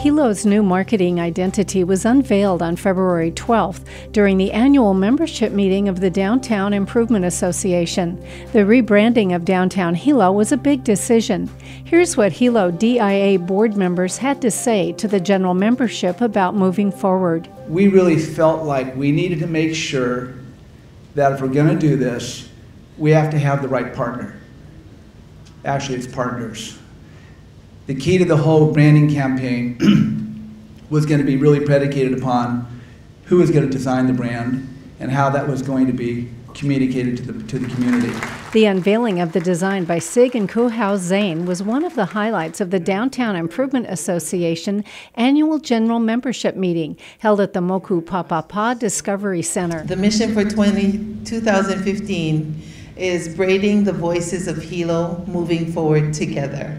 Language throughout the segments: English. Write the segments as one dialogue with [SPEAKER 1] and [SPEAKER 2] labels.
[SPEAKER 1] Hilo's new marketing identity was unveiled on February 12th during the annual membership meeting of the Downtown Improvement Association. The rebranding of Downtown Hilo was a big decision. Here's what Hilo DIA board members had to say to the general membership about moving forward.
[SPEAKER 2] We really felt like we needed to make sure that if we're going to do this, we have to have the right partner. Actually, it's partners. The key to the whole branding campaign was going to be really predicated upon who was going to design the brand and how that was going to be communicated to the community.
[SPEAKER 1] The unveiling of the design by Sig and Kuhau Zane was one of the highlights of the Downtown Improvement Association annual general membership meeting held at the Moku Papapa Discovery Center.
[SPEAKER 3] The mission for 2015 is braiding the voices of Hilo moving forward together.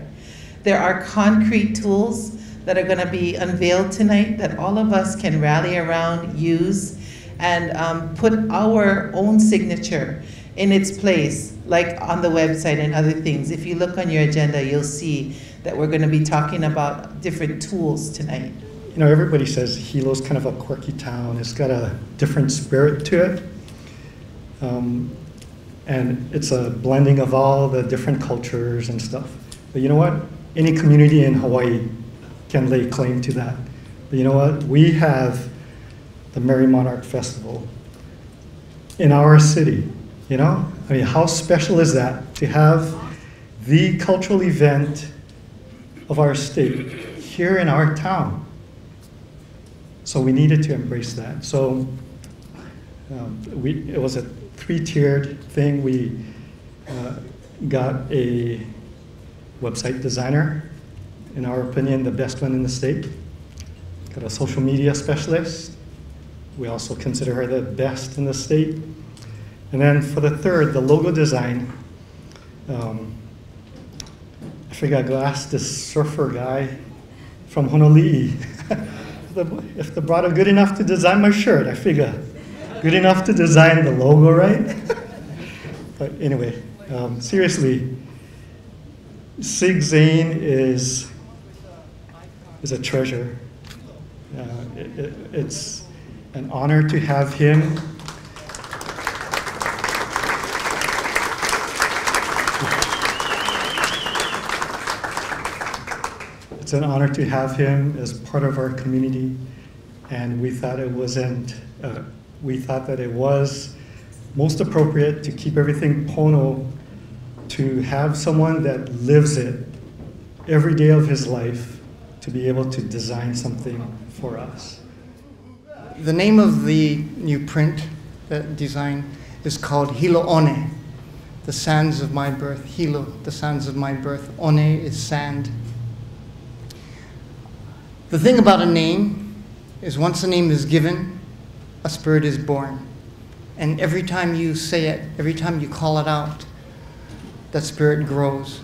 [SPEAKER 3] There are concrete tools that are going to be unveiled tonight that all of us can rally around, use, and put our own signature in its place, like on the website and other things. If you look on your agenda, you'll see that we're going to be talking about different tools tonight.
[SPEAKER 4] You know, everybody says Hilo's kind of a quirky town. It's got a different spirit to it. And it's a blending of all the different cultures and stuff. But you know what? Any community in Hawaii can lay claim to that. But you know what? We have the Merry Monarch Festival in our city, you know? I mean, how special is that to have the cultural event of our state here in our town? So we needed to embrace that. So it was a three-tiered thing. We got a website designer, in our opinion, the best one in the state. Got a social media specialist. We also consider her the best in the state. And then for the third, the logo design, I figured I'd go ask this surfer guy from Honolulu if the brother good enough to design my shirt. I figure good enough to design the logo, right? But anyway, seriously, Sig Zane is a treasure. It's an honor to have him. It's an honor to have him as part of our community, and we thought it wasn't. We thought that it was most appropriate to keep everything Pono, to have someone that lives it every day of his life to be able to design something for us.
[SPEAKER 5] The name of the new print, that design, is called Hilo One, the sands of my birth. Hilo, the sands of my birth. One is sand. The thing about a name is once a name is given, a spirit is born. And every time you say it, every time you call it out, that spirit grows.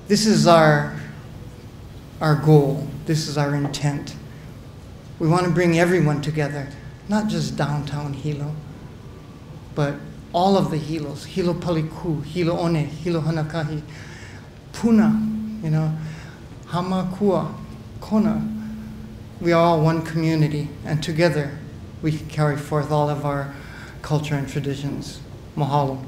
[SPEAKER 5] This is our goal. This is our intent. We want to bring everyone together, not just downtown Hilo, but all of the Hilos. Hilo Paliku, Hilo One, Hilo Hanakahi, Puna, you know, Hamakua, Kona. We are all one community, and together we can carry forth all of our culture and traditions. Mahalo.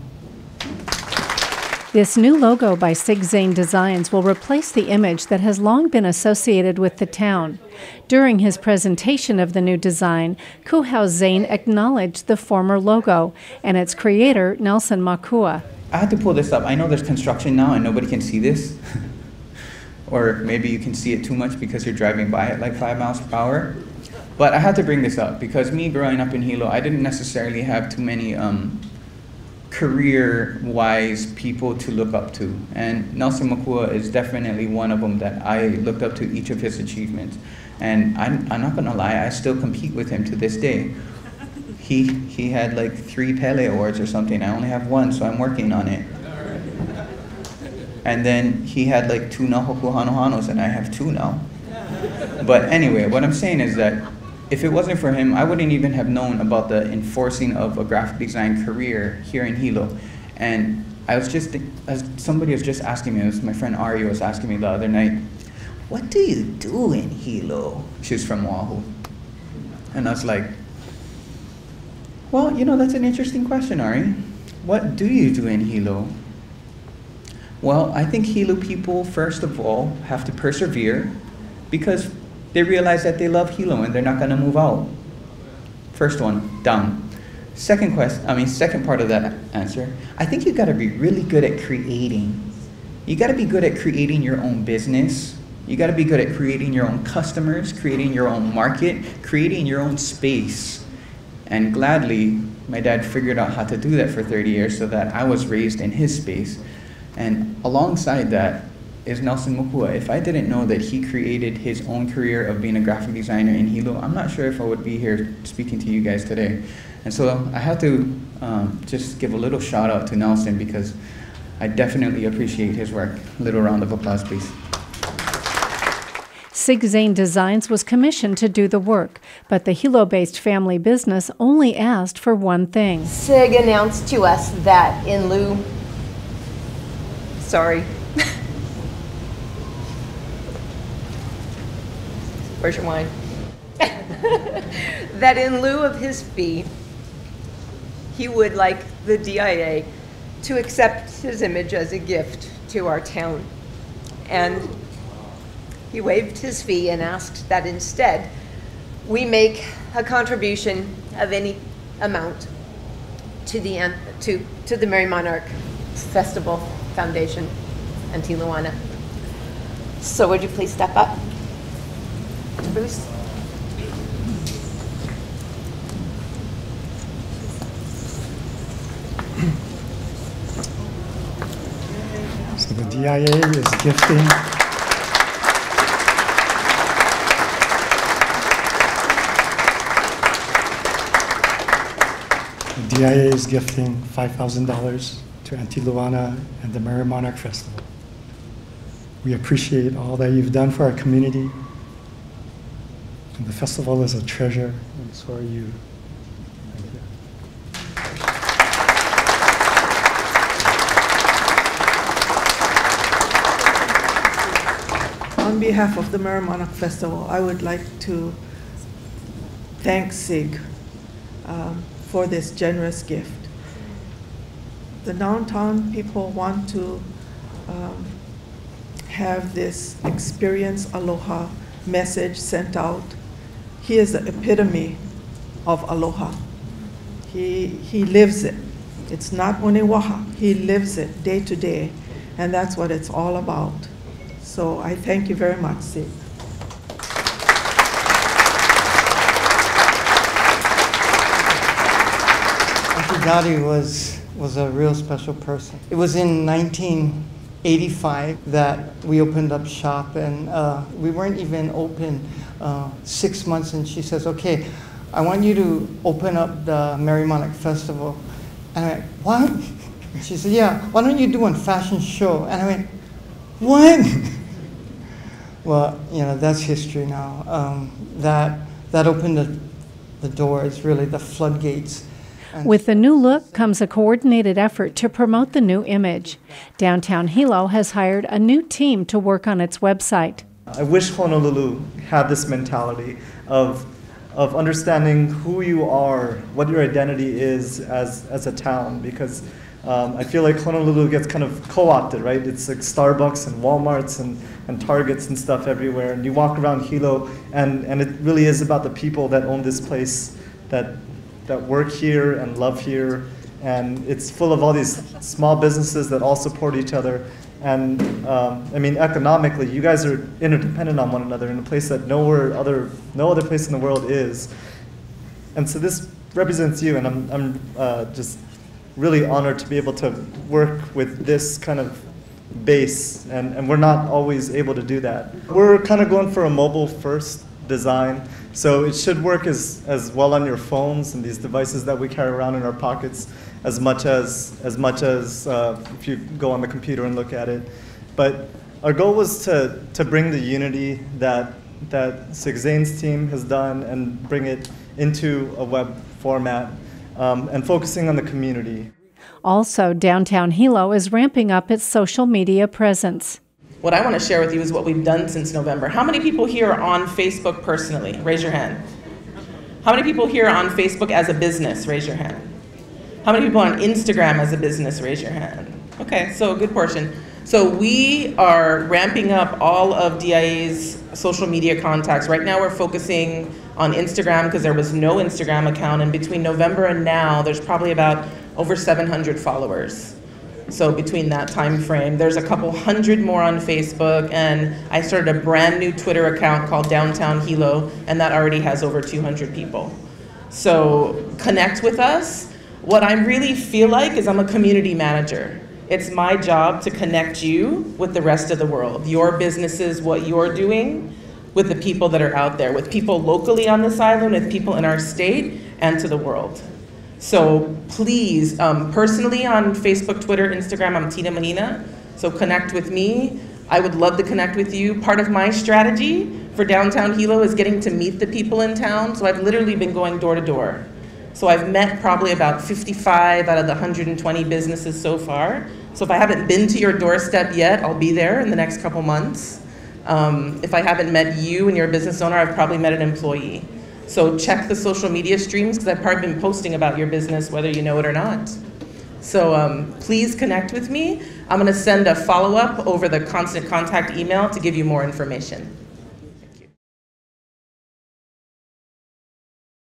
[SPEAKER 1] This new logo by Sig Zane Designs will replace the image that has long been associated with the town. During his presentation of the new design, Kuhau Zane acknowledged the former logo and its creator, Nelson Makua.
[SPEAKER 6] I had to pull this up. I know there's construction now and nobody can see this. Or maybe you can see it too much because you're driving by at like 5 miles per hour. But I had to bring this up because me growing up in Hilo, I didn't necessarily have too many career-wise people to look up to. And Nelson Makua is definitely one of them that I looked up to each of his achievements. And I'm not gonna lie, I still compete with him to this day. He had like 3 Pele Awards or something. I only have 1, so I'm working on it. And then he had like 2 Nahoku Hanohanos, and I have 2 now. But anyway, what I'm saying is that if it wasn't for him, I wouldn't even have known about the enforcing of a graphic design career here in Hilo. And somebody was just asking me, it was my friend Ari was asking me the other night, what do you do in Hilo? She's from Oahu. And I was like, well, that's an interesting question, Ari. What do you do in Hilo? Well, I think Hilo people, first of all, have to persevere because they realize that they love Hilo and they're not going to move out. First one, done. Second part of that answer, I think you got to be really good at creating. You got to be good at creating your own business. You got to be good at creating your own customers, creating your own market, creating your own space. And gladly, my dad figured out how to do that for 30 years so that I was raised in his space. And alongside that is Nelson Mukua. If I didn't know that he created his own career of being a graphic designer in Hilo, I'm not sure if I would be here speaking to you guys today. And so I have to just give a little shout out to Nelson because I definitely appreciate his work. A little round of applause, please.
[SPEAKER 1] Sig Zane Designs was commissioned to do the work, but the Hilo-based family business only asked for one thing.
[SPEAKER 7] Sig announced to us that in lieu, where's your wine? That in lieu of his fee, he would like the DIA to accept his image as a gift to our town. And he waived his fee and asked that instead we make a contribution of any amount to the Merry Monarch Festival Foundation and Tiluana. So would you please step up to Bruce?
[SPEAKER 4] So the DIA is gifting $5,000 to Auntie Luana and the Merry Monarch Festival. We appreciate all that you've done for our community. And the festival is a treasure, and so are you.
[SPEAKER 8] On behalf of the Merry Monarch Festival, I would like to thank SIG for this generous gift. The downtown people want to have this experience aloha message sent out. He is the epitome of aloha. He lives it. It's not onewaha. He lives it day to day, and that's what it's all about. So I thank you very much, Sig.
[SPEAKER 5] Auntie Dottie was a real special person. It was in 1985 that we opened up shop, and we weren't even open 6 months, and she says, okay, I want you to open up the Merry Monarch Festival. And I went, what? And she said, yeah, why don't you do a fashion show? And I went, what? Well, that's history now. That opened the doors, really, the floodgates.
[SPEAKER 1] With the new look comes a coordinated effort to promote the new image. Downtown Hilo has hired a new team to work on its website.
[SPEAKER 9] I wish Honolulu had this mentality of understanding who you are, what your identity is as a town, because I feel like Honolulu gets kind of co-opted, right? It's like Starbucks and Walmarts and Targets and stuff everywhere. And you walk around Hilo, and it really is about the people that own this place, that work here and love here. And it's full of all these small businesses that all support each other. And I mean, economically, you guys are interdependent on one another in a place that no other place in the world is. And so this represents you, and I'm just really honored to be able to work with this kind of base, and we're not always able to do that. We're kind of going for a mobile-first design, so it should work as well on your phones and these devices that we carry around in our pockets as much as if you go on the computer and look at it. But our goal was to bring the unity that Sig Zane's team has done and bring it into a web format, and focusing on the community.
[SPEAKER 1] Also, downtown Hilo is ramping up its social media presence.
[SPEAKER 10] What I want to share with you is what we've done since November. How many people here are on Facebook personally? Raise your hand. How many people here are on Facebook as a business? Raise your hand. How many people are on Instagram as a business? Raise your hand. Okay, so a good portion. So we are ramping up all of DIA's social media contacts. Right now we're focusing on Instagram because there was no Instagram account, and between November and now, there's probably about over 700 followers. So between that time frame, there's a couple hundred more on Facebook, and I started a brand new Twitter account called Downtown Hilo, and that already has over 200 people. So connect with us. What I really feel like is I'm a community manager. It's my job to connect you with the rest of the world, your businesses, what you're doing, with the people that are out there, with people locally on this island, with people in our state, and to the world. So please, personally on Facebook, Twitter, Instagram, I'm Tina Mahina, so connect with me. I would love to connect with you. Part of my strategy for Downtown Hilo is getting to meet the people in town, so I've literally been going door to door. So I've met probably about 55 out of the 120 businesses so far. So if I haven't been to your doorstep yet, I'll be there in the next couple months. If I haven't met you and you're a business owner, I've probably met an employee. So check the social media streams because I've probably been posting about your business whether you know it or not. So please connect with me. I'm gonna send a follow-up over the constant contact email to give you more information.